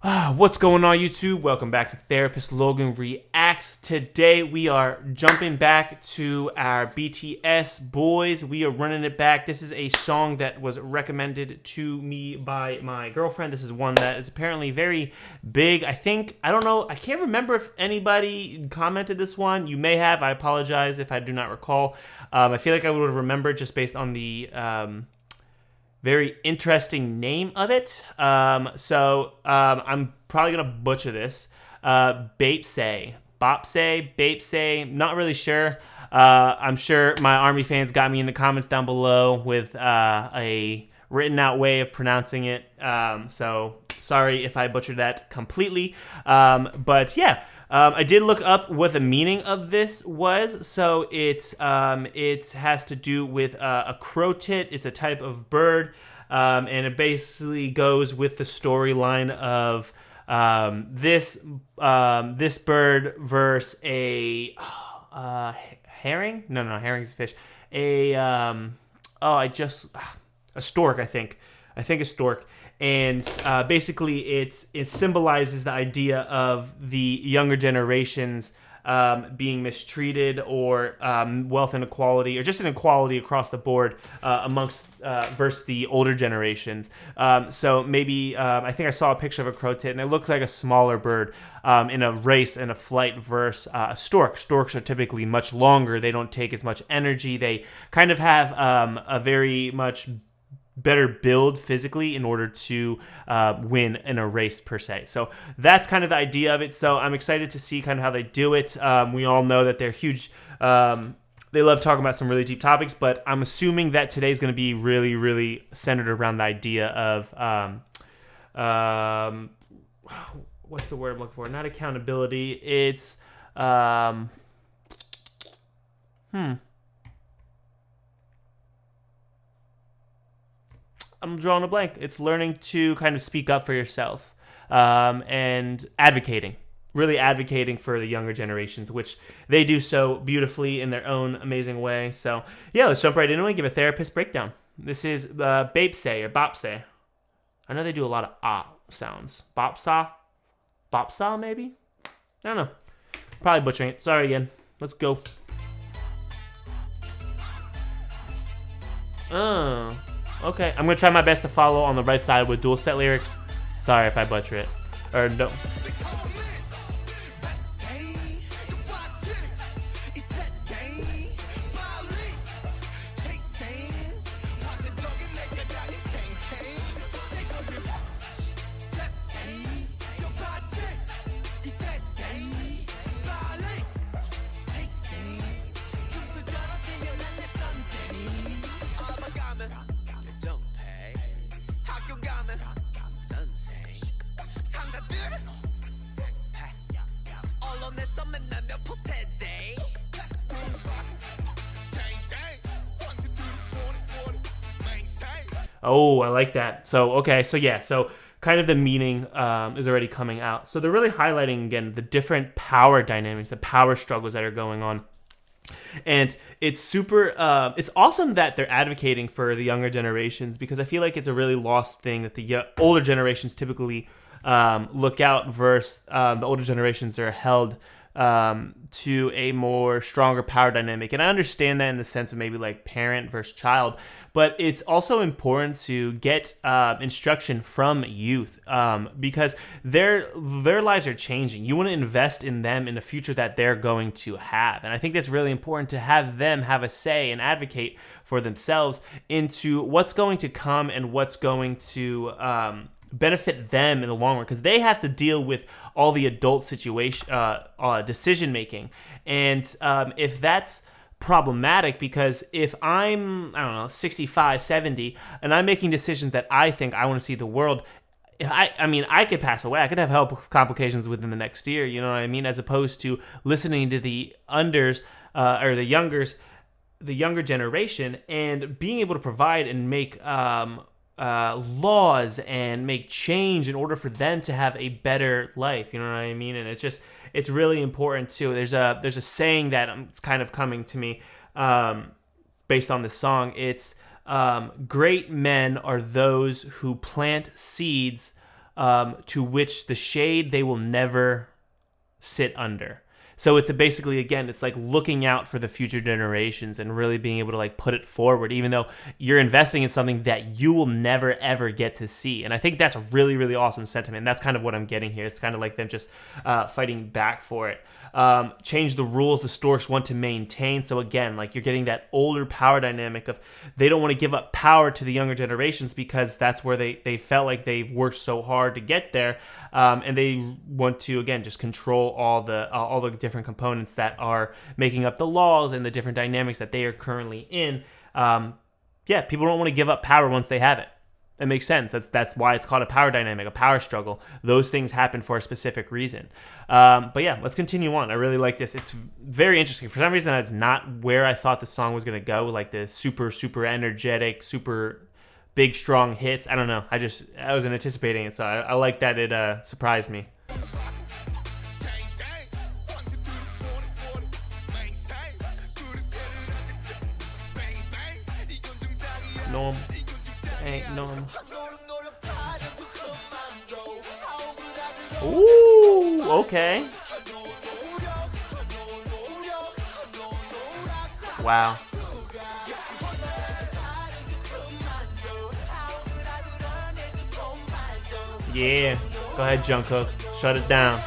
What's going on, YouTube? Welcome back to Therapist Logan Reacts. Today we are jumping back to our BTS boys. We are running it back. This is a song that was recommended to me by my girlfriend. This is one that is apparently very big. I don't know, I can't remember if anybody commented this one. You may have. I apologize if I do not recall. I feel like I would have remembered just based on the very interesting name of it. I'm probably gonna butcher this. Baepsae, Baepsae. Not really sure. I'm sure my Army fans got me in the comments down below with a written out way of pronouncing it. So sorry if I butchered that completely. But yeah. I did look up what the meaning of this was. So it has to do with a crow-tit. It's a type of bird, and it basically goes with the storyline of this bird versus a herring. No, herring's a fish. A stork. I think a stork. And basically, it symbolizes the idea of the younger generations being mistreated, or wealth inequality, or just inequality across the board amongst versus the older generations. So maybe I think I saw a picture of a crow-tit, and it looked like a smaller bird in a race, in a flight versus a stork. Storks are typically much longer. They don't take as much energy. They kind of have a very much better build physically in order to win in a race per se. So that's kind of the idea of it. So I'm excited to see kind of how they do it. We all know that they're huge. They love talking about some really deep topics, but I'm assuming that today's going to be really, really centered around the idea of what's the word I'm looking for? Not accountability. It's I'm drawing a blank. It's learning to kind of speak up for yourself, and advocating, really advocating for the younger generations, which they do so beautifully in their own amazing way. So yeah, let's jump right into it and give a therapist breakdown. This is Baepsae or Baepsae. I know they do a lot of sounds. Baepsae maybe? I don't know. Probably butchering it. Sorry again. Let's go. Oh. Okay, I'm gonna try my best to follow on the right side with dual set lyrics. Sorry if I butcher it. Or don't. Oh, I like that. So, okay. So, yeah. So, kind of the meaning is already coming out. So, they're really highlighting, again, the different power dynamics, the power struggles that are going on. And it's super, it's awesome that they're advocating for the younger generations, because I feel like it's a really lost thing that the older generations typically look out versus the older generations are held to a more stronger power dynamic. And I understand that in the sense of maybe like parent versus child, but it's also important to get instruction from youth, because their lives are changing. You want to invest in them in the future that they're going to have. And I think that's really important to have them have a say and advocate for themselves into what's going to come and what's going to benefit them in the long run, because they have to deal with all the adult situation decision making. And if that's problematic, because if I don't know, 65, 70, and I'm making decisions that I think I want to see the world, I could pass away. I could have health complications within the next year, you know what I mean? As opposed to listening to the unders or the younger generation, and being able to provide and make laws and make change in order for them to have a better life. You know what I mean? And it's really important too. There's a saying that it's kind of coming to me based on this song. It's great men are those who plant seeds to which the shade they will never sit under. So it's basically, again, it's like looking out for the future generations and really being able to like put it forward, even though you're investing in something that you will never ever get to see. And I think that's a really, really awesome sentiment. And that's kind of what I'm getting here. It's kind of like them just fighting back for it. Change the rules the storks want to maintain. So again, like you're getting that older power dynamic of they don't want to give up power to the younger generations because that's where they felt like they worked so hard to get there. And they want to, again, just control all the different components that are making up the laws and the different dynamics that they are currently in. People don't want to give up power once they have it. It makes sense. That's why it's called a power dynamic, a power struggle. Those things happen for a specific reason. Let's continue on. I really like this. It's very interesting. For some reason, that's not where I thought the song was going to go, like the super, super energetic, super big, strong hits. I don't know. I wasn't anticipating it, so I like that it surprised me. Norm. Ain't norm. Ooh, okay. Wow. Yeah. Go ahead, Jungkook. Shut it down.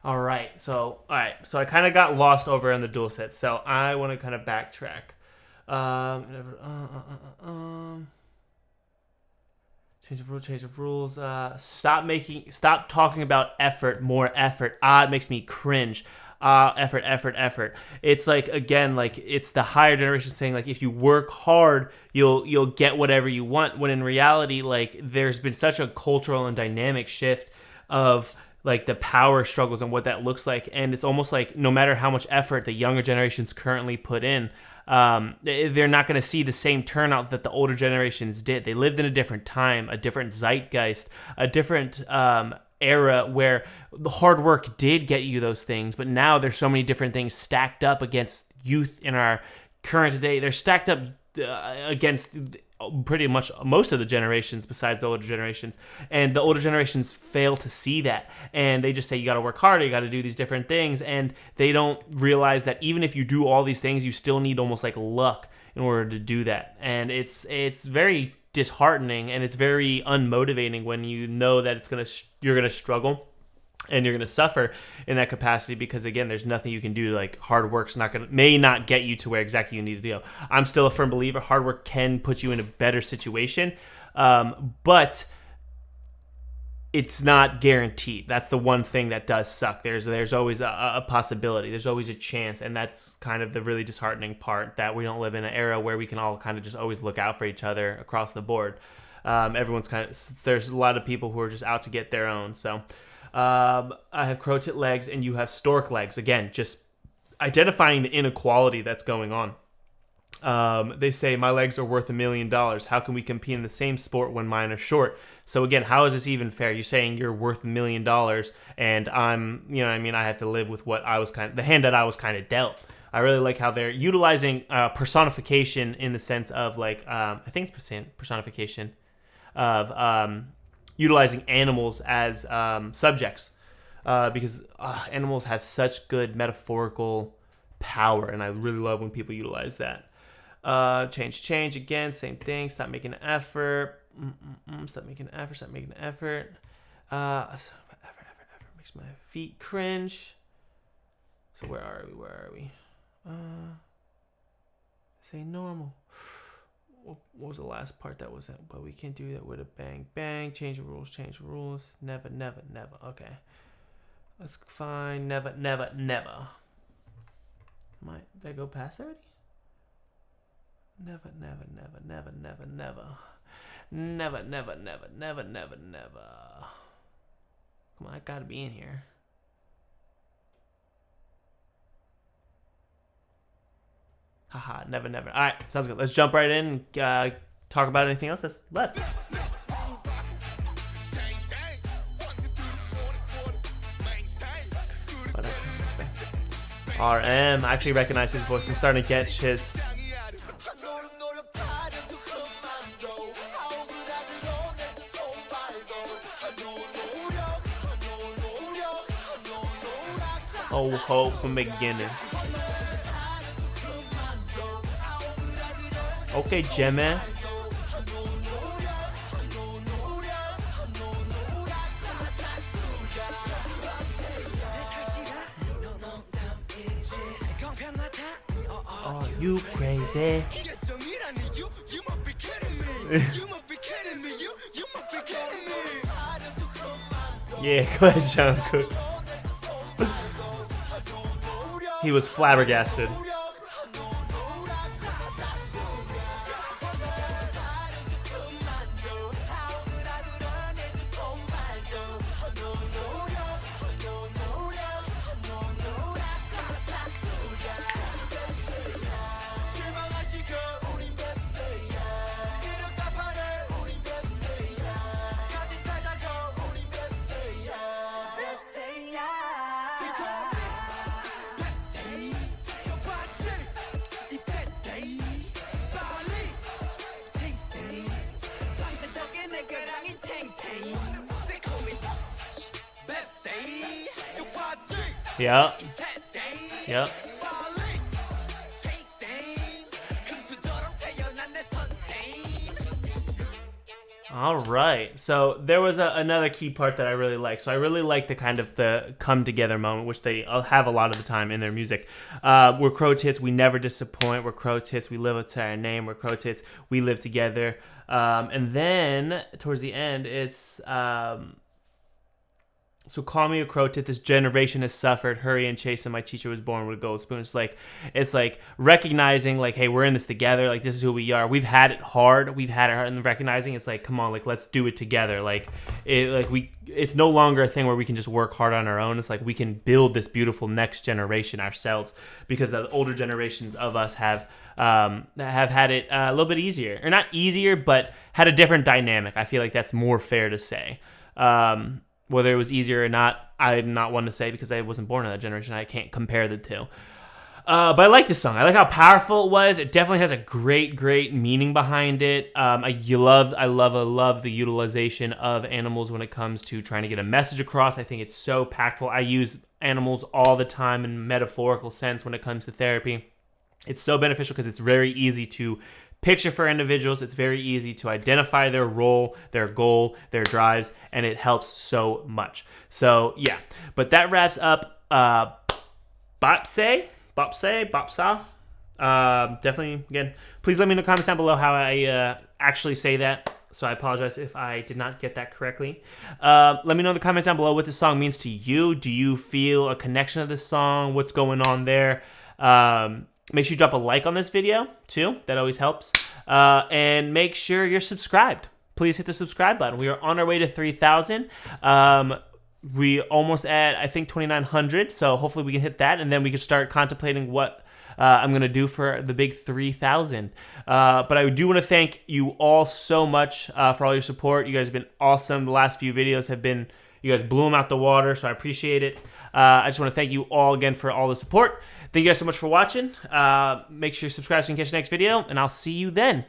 All right, so I kind of got lost over in the dual set, so I want to kind of backtrack. Change of rules. Stop talking about effort, more effort. It makes me cringe. Effort. It's like, again, like it's the higher generation saying like if you work hard, you'll get whatever you want. When in reality, like there's been such a cultural and dynamic shift of like the power struggles and what that looks like, and it's almost like no matter how much effort the younger generations currently put in, they're not going to see the same turnout that the older generations did. They lived in a different time, a different zeitgeist, a different era where the hard work did get you those things, but now there's so many different things stacked up against youth in our current day. They're stacked up against pretty much most of the generations besides the older generations, and the older generations fail to see that, and they just say you got to work harder, you got to do these different things, and they don't realize that even if you do all these things, you still need almost like luck in order to do that. And it's very disheartening, and it's very unmotivating when you know that you're gonna struggle and you're going to suffer in that capacity, because again, there's nothing you can do. Like hard work's may not get you to where exactly you need to go. I'm still a firm believer hard work can put you in a better situation, but it's not guaranteed. That's the one thing that does suck. There's always a possibility. There's always a chance, and that's kind of the really disheartening part, that we don't live in an era where we can all kind of just always look out for each other across the board. Everyone's there's a lot of people who are just out to get their own. So I have crow tit legs and you have stork legs. Again, just identifying the inequality that's going on. They say my legs are worth $1 million. How can we compete in the same sport when mine are short? So again, how is this even fair? You're saying you're worth $1 million and I'm, I have to live with the hand that I was kind of dealt. I really like how they're utilizing personification in the sense of like, I think it's personification of utilizing animals as subjects, because animals have such good metaphorical power, and I really love when people utilize that. Change again, same thing. Stop making an effort. Stop making an effort. Stop making an effort. Effort makes my feet cringe. So where are we? Say normal. What was the last part that was it? But we can't do that with a bang bang. Change the rules. Never. Okay. That's fine. Never. Did I go past already? Never. Come on, I gotta be in here. Haha, never. All right, sounds good. Let's jump right in and talk about anything else that's left. RM, I actually recognize his voice. I'm starting to get his. Oh, hope from beginning. Okay, Jimmy. Oh, you crazy. Yeah, go ahead, Jungkook. He was flabbergasted. Yep. All right. So there was another key part that I really like. So I really like the kind of the come together moment, which they have a lot of the time in their music. We're Crow Tits, we never disappoint. We're Crow Tits, we live up to our name. We're Crow Tits, we live together. And then towards the end, it's so call me a crow tit. This generation has suffered. Hurry and chase him. My teacher was born with a gold spoon. It's like recognizing like, hey, we're in this together. Like this is who we are. We've had it hard. And recognizing it's like, come on, like let's do it together. It's no longer a thing where we can just work hard on our own. It's like we can build this beautiful next generation ourselves because the older generations of us have had it a little bit easier, or not easier, but had a different dynamic. I feel like that's more fair to say. Whether it was easier or not, I'm not one to say because I wasn't born in that generation. I can't compare the two. But I like this song. I like how powerful it was. It definitely has a great meaning behind it. I love the utilization of animals when it comes to trying to get a message across. I think it's so impactful. I use animals all the time in metaphorical sense when it comes to therapy. It's so beneficial because it's very easy to picture for individuals. It's very easy to identify their role, their goal, their drives, and it helps so much. So yeah, but that wraps up Baepsae. Definitely, again, please let me know in the comments down below how I actually say that. So I apologize if I did not get that correctly. Let me know in the comments down below what this song means to you. Do you feel a connection to this song? What's going on there? Make sure you drop a like on this video, too. That always helps. And make sure you're subscribed. Please hit the subscribe button. We are on our way to 3,000. We almost at, I think, 2,900. So hopefully we can hit that. And then we can start contemplating what I'm going to do for the big 3,000. But I do want to thank you all so much for all your support. You guys have been awesome. The last few videos have been, you guys blew them out the water. So I appreciate it. I just want to thank you all again for all the support. Thank you guys so much for watching. Make sure you subscribe so you can catch the next video, and I'll see you then.